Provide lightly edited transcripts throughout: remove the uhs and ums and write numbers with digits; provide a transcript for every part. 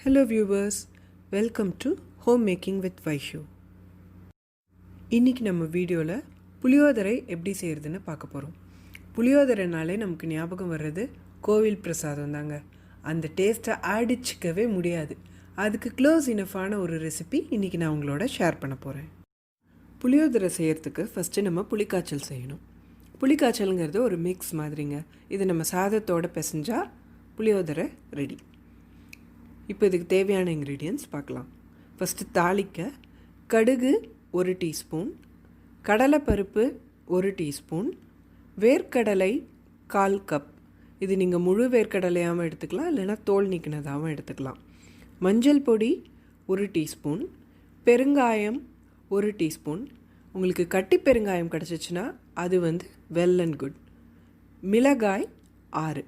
Hello viewers, welcome to Homemaking with Vaishoo. இன்னைக்கு நம்ம வீடியோல புளியோதரை எப்படி செய்யறதுன்னு பார்க்க போறோம். புளியோதரைனாலே நமக்கு ஞாபகம் வர்றது கோவில் பிரசாதம் தாங்க. அந்த டேஸ்ட்டை அடிச்சுக்கவே முடியாது. அதுக்கு க்ளோஸ் இனஃபான ஒரு ரெசிபி இன்னைக்கு நான் உங்களோட ஷேர் பண்ண போறேன். புளியோதரை செய்யறதுக்கு ஃபர்ஸ்ட் நம்ம புளிக்காய்ச்சல் செய்யணும். புளிக்காய்ச்சல்ங்கிறது ஒரு மிக்ஸ் மாதிரிங்க. இது நம்ம சாதத்தோட பிசைஞ்சா புளியோதரை ரெடி. இப்போ இதுக்கு தேவையான இன்க்ரீடியன்ட்ஸ் பார்க்கலாம். ஃபஸ்ட்டு தாளிக்க கடுகு 1 டீஸ்பூன், கடலைப்பருப்பு 1 டீஸ்பூன், வேர்க்கடலை 1/4 கப். இது நீங்கள் முழு வேர்க்கடலையாகவும் எடுத்துக்கலாம், இல்லைனா தோல் நீக்கினதாகவும் எடுத்துக்கலாம். மஞ்சள் பொடி 1 டீஸ்பூன், பெருங்காயம் 1 டீஸ்பூன். உங்களுக்கு கட்டி பெருங்காயம் கிடச்சிச்சின்னா அது வெல் அண்ட் குட். மிளகாய் 6.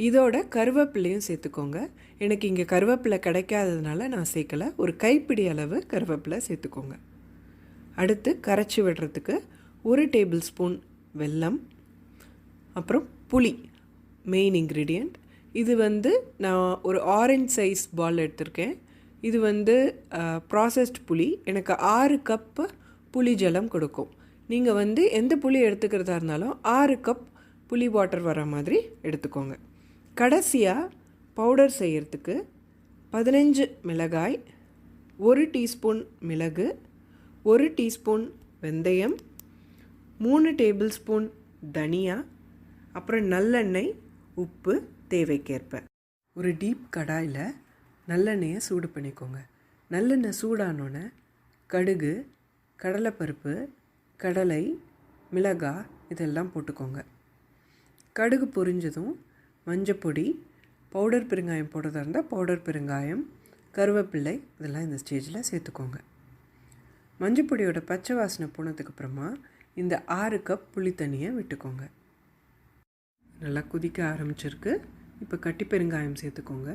இதோட கருவேப்பிலையும் சேர்த்துக்கோங்க. எனக்கு இங்கே கருவேப்பிலை கிடைக்காததுனால நான் சேர்க்கலை. ஒரு கைப்பிடி அளவு கருவேப்பிலை சேர்த்துக்கோங்க. அடுத்து கரைச்சி விடுறதுக்கு 1 டேபிள் ஸ்பூன் வெல்லம், அப்புறம் புளி மெயின் இன்க்ரீடியண்ட். இது நான் ஒரு ஆரஞ்ச் சைஸ் பால் எடுத்திருக்கேன். இது ப்ராசஸ்ட் புளி. எனக்கு 6 கப்பு புளி ஜலம் கொடுக்கும். நீங்கள் எந்த புளி எடுத்துக்கிறதா இருந்தாலும் 6 கப் புளி வாட்டர் வர மாதிரி எடுத்துக்கோங்க. கடைசியாக பவுடர் செய்கிறதுக்கு 15 மிளகாய், 1 டீஸ்பூன் மிளகு, 1 டீஸ்பூன் வெந்தயம், 3 டேபிள் ஸ்பூன் தனியா, அப்புறம் நல்லெண்ணெய், உப்பு தேவைக்கேற்ப. ஒரு டீப் கடாயில் நல்லெண்ணெயை சூடு பண்ணிக்கோங்க. நல்லெண்ணெய் சூடானோன்னே கடுகு, கடலைப்பருப்பு, கடலை, மிளகாய் இதெல்லாம் போட்டுக்கோங்க. கடுகு பொரிஞ்சதும் மஞ்சப்பொடி, பவுடர் பெருங்காயம் போடுறதா இருந்தால் பவுடர் பெருங்காயம், கருவேப்பிள்ளை இதெல்லாம் இந்த ஸ்டேஜில் சேர்த்துக்கோங்க. மஞ்சப்பொடியோட பச்சை வாசனை போனதுக்கப்புறமா இந்த 6 கப் புளி தண்ணியை விட்டுக்கோங்க. நல்லா கொதிக்க ஆரம்பிச்சிருக்கு. இப்போ கட்டி பெருங்காயம் சேர்த்துக்கோங்க.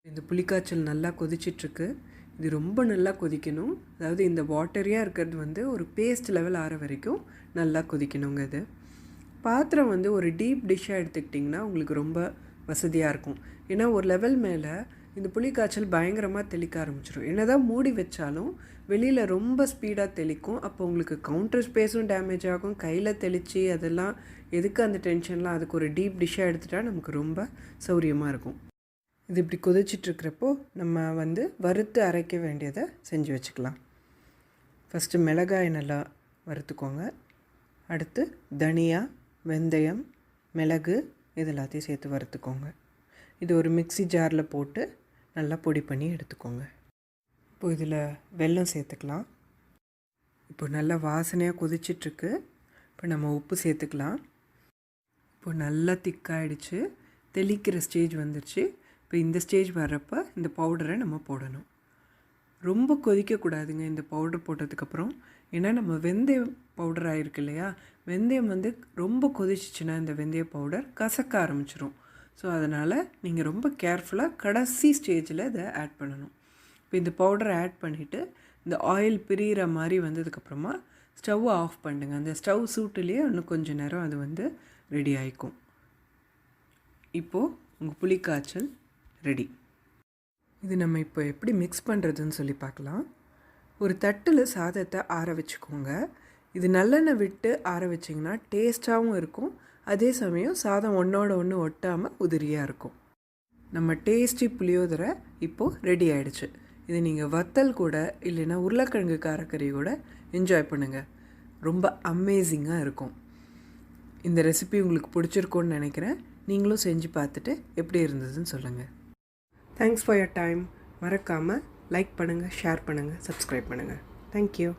இந்த புளிக்காய்ச்சல் நல்லா கொதிச்சிட்ருக்கு. இது ரொம்ப நல்லா கொதிக்கணும். அதாவது இந்த வாட்டரியாக இருக்கிறது ஒரு பேஸ்ட் லெவல் ஆற வரைக்கும் நல்லா கொதிக்கணுங்க. இது பாத்திரம் ஒரு டீப் டிஷ்ஷாக எடுத்துக்கிட்டிங்கன்னா உங்களுக்கு ரொம்ப வசதியாக இருக்கும். ஏன்னா ஒரு லெவல் மேலே இந்த புளிக்காய்ச்சல் பயங்கரமாக தெளிக்க ஆரம்பிச்சிடும். என்ன தான் மூடி வச்சாலும் வெளியில் ரொம்ப ஸ்பீடாக தெளிக்கும். அப்போ உங்களுக்கு கவுண்டர் ஸ்பேஸும் டேமேஜ் ஆகும். கையில் தெளித்து அதெல்லாம் எதுக்கு அந்த டென்ஷன்லாம். அதுக்கு ஒரு டீப் டிஷ்ஷாக எடுத்துகிட்டா நமக்கு ரொம்ப சௌரியமாக இருக்கும். இது இப்படி கொதிச்சிட்ருக்கிறப்போ நம்ம வறுத்து அரைக்க வேண்டியதை செஞ்சு வச்சுக்கலாம். ஃபஸ்ட்டு மிளகாய் நல்லா வறுத்துக்கோங்க. அடுத்து தனியா, வெந்தயம், மிளகு இது எல்லாத்தையும் சேர்த்து வறுத்துக்கோங்க. இது ஒரு மிக்ஸி ஜாரில் போட்டு நல்லா பொடி பண்ணி எடுத்துக்கோங்க. இப்போது இதில் வெல்லம் சேர்த்துக்கலாம். இப்போ நல்லா வாசனையாக கொதிச்சிட்ருக்கு. இப்போ நம்ம உப்பு சேர்த்துக்கலாம். இப்போ நல்லா திக்காயிடுச்சு. தெளிக்கிற ஸ்டேஜ் வந்துடுச்சு. இப்போ இந்த ஸ்டேஜ் வர்றப்போ இந்த பவுடரை நம்ம போடணும். ரொம்ப கொதிக்கக்கூடாதுங்க இந்த பவுடர் போட்டதுக்கப்புறம். ஏன்னா நம்ம வெந்தயம் பவுடர் ஆகிருக்கு இல்லையா, வெந்தயம் ரொம்ப கொதிச்சிச்சுன்னா இந்த வெந்தய பவுடர் கசக்க ஆரம்பிச்சிரும். ஸோ அதனால் நீங்கள் ரொம்ப கேர்ஃபுல்லாக கடைசி ஸ்டேஜில் இதை ஆட் பண்ணணும். இப்போ இந்த பவுடரை ஆட் பண்ணிவிட்டு இந்த ஆயில் பிரிகிற மாதிரி வந்ததுக்கப்புறமா ஸ்டவ்வை ஆஃப் பண்ணுங்க. அந்த ஸ்டவ் சூட்டுலேயே இன்னும் கொஞ்சம் நேரம் அது ரெடி ஆகிக்கும். இப்போது உங்கள் புளிக்காய்ச்சல் ரெடி. இது நம்ம இப்போ எப்படி மிக்ஸ் பண்ணுறதுன்னு சொல்லி பார்க்கலாம். ஒரு தட்டில் சாதத்தை ஆற வச்சுக்கோங்க. இது நல்லெண்ணெய் விட்டு ஆற வச்சிங்கன்னா டேஸ்ட்டாகவும் இருக்கும். அதே சமயம் சாதம் ஒன்றோட ஒன்று ஒட்டாமல் உதிரியாக இருக்கும். நம்ம டேஸ்டி புளியோதரை இப்போது ரெடி ஆகிடுச்சு. இது நீங்கள் வத்தல் கூட இல்லைன்னா உருளைக்கிழங்கு காரக்கறி கூட என்ஜாய் பண்ணுங்கள். ரொம்ப அமேசிங்காக இருக்கும். இந்த ரெசிபி உங்களுக்கு பிடிச்சிருக்கோன்னு நினைக்கிறேன். நீங்களும் செஞ்சு பார்த்துட்டு எப்படி இருந்ததுன்னு சொல்லுங்கள். Thanks for your time. மறக்காமல் லைக் பண்ணுங்கள், ஷேர் பண்ணுங்கள், சப்ஸ்கிரைப் பண்ணுங்கள். தேங்க்யூ.